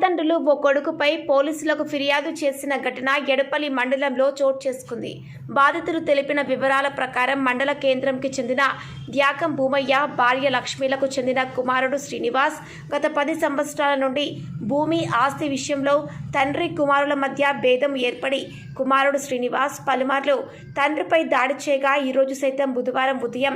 తల్లిదండ్రులు ఓ కొడుకుపై పోలీసులకు ఫిర్యాదు చేసిన ఘటన ఎడపల్లి మండలంలో చోటు చేసుకుంది. బాధితులు తెలిపిన వివరాల ప్రకారం మండల కేంద్రంకి చెందిన ధ్యాకం భూమయ్య భార్య లక్ష్మీలకు చెందిన కుమారుడు శ్రీనివాస్ గత 10 సంవత్సరాల నుండి భూమి ఆస్తి విషయంలో తండ్రి కుమారుల మధ్య భేదం ఏర్పడి కుమారుడు శ్రీనివాస్ పలుమార్లు తండ్రిపై దాడి చేయగా ఈరోజు సైతం బుధవారం ఉదయం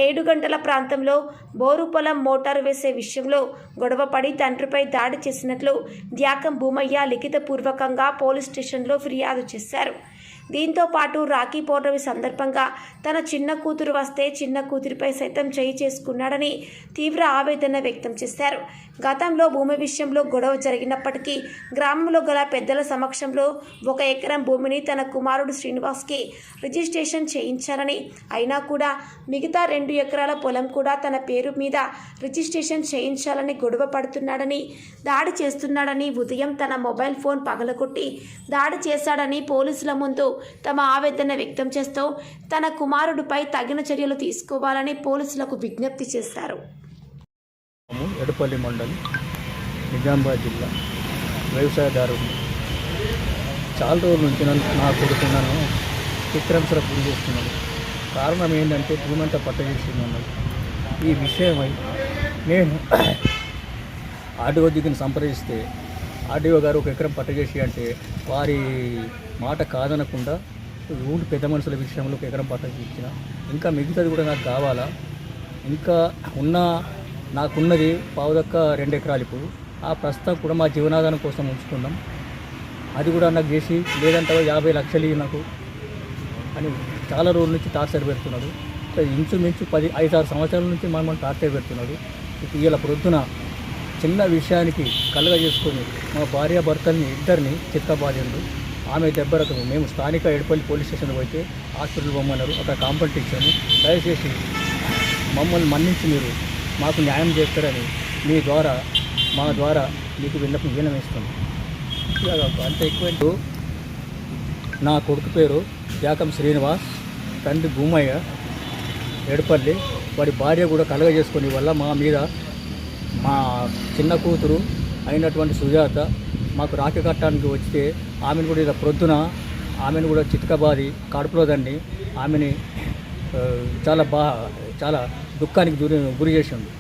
7 గంటల ప్రాంతంలో బోరు పొలం మోటారు వేసే విషయంలో గొడవపడి తండ్రిపై దాడి చేసినట్లు ధ్యాకం భూమయ్య లిఖితపూర్వకంగా పోలీస్ స్టేషన్లో ఫిర్యాదు చేశారు. దీంతో పాటు రాఖీ పౌర్ణమి సందర్భంగా తన చిన్న కూతురు వస్తే చిన్న కూతురిపై సైతం చేయి చేసుకున్నాడని తీవ్ర ఆవేదన వ్యక్తం చేశారు. గతంలో భూమి విషయంలో గొడవ జరిగినప్పటికీ గ్రామంలో గల పెద్దల సమక్షంలో 1 ఎకరం భూమిని తన కుమారుడు శ్రీనివాస్కి రిజిస్ట్రేషన్ చేయించారని, అయినా కూడా మిగతా 2 ఎకరాల పొలం కూడా తన పేరు మీద రిజిస్ట్రేషన్ చేయించాలని గొడవ పడుతున్నాడని, దాడి చేస్తున్నాడని, ఉదయం తన మొబైల్ ఫోన్ పగలగొట్టి దాడి చేశాడని పోలీసుల ముందు తమ ఆవేదన వ్యక్తం చేస్తూ తన కుమారుడిపై తగిన చర్యలు తీసుకోవాలని పోలీసులకు విజ్ఞప్తి చేశారు. ఎడపల్లి మండలం నిజామాబాద్ జిల్లా వ్యవసాయదారుడు. చాలా రోజుల నుంచి నా కొడుకు నన్ను చిత్రహింసల గురి చేస్తున్నాడు. కారణం ఏంటంటే భూమి అంతా పట్టజేస్తున్నాడు. ఈ విషయమై నేను ఆర్డీఓ దిగిన సంప్రదిస్తే ఆర్డీఓ గారు 1 ఎకరం పట్టజేసి అంటే వారి మాట కాదనకుండా ఊరి పెద్ద మనుషుల విషయంలో 1 ఎకరం పట్టజేసిన, ఇంకా మిగతాది కూడా నాకు కావాలా, ఇంకా నాకున్నది పావుదక్క 2 ఎకరాలు ఇప్పుడు ఆ ప్రస్తుతం కూడా మా జీవనాధారం కోసం ఉంచుకున్నాం. అది కూడా నాకు చేసి లేదంటే 50 లక్షలు నాకు అని చాలా రోజుల నుంచి టార్చర్ పెడుతున్నాడు. ఇంచుమించు 5-6 సంవత్సరాల నుంచి మనం టార్చర్ పెడుతున్నాడు. ఇలా ప్రొద్దున చిన్న విషయానికి కలగ చేసుకొని మా భార్యాభర్తల్ని ఇద్దరిని చిత్తబాధిండు. ఆమె దెబ్బరకు మేము స్థానిక ఎడపల్లి పోలీస్ స్టేషన్కి పోతే హాస్పిటల్ పోమన్నారు. అక్కడ కాంప్లైంట్ ఇచ్చాము. దయచేసి మమ్మల్ని మన్నించి మీరు మాకు న్యాయం చేస్తారని మా ద్వారా మీకు విన్నవిస్తున్నాం. అంత ఎక్కువ. నా కొడుకు పేరు ధ్యాకం శ్రీనివాస్, తండ్రి భూమయ్య, ఎడపల్లి. వాడి భార్య కూడా కలగ చేసుకుని వల్ల మా చిన్న కూతురు అయినటువంటి సుజాత మాకు రాఖీ కట్టడానికి వస్తే ఆమెను కూడా ఇలా ప్రొద్దున ఆమెను కూడా చితకబాది కడుపులో దండి ఆమెని చాలా దుఃఖానికి గురి చేసిండు.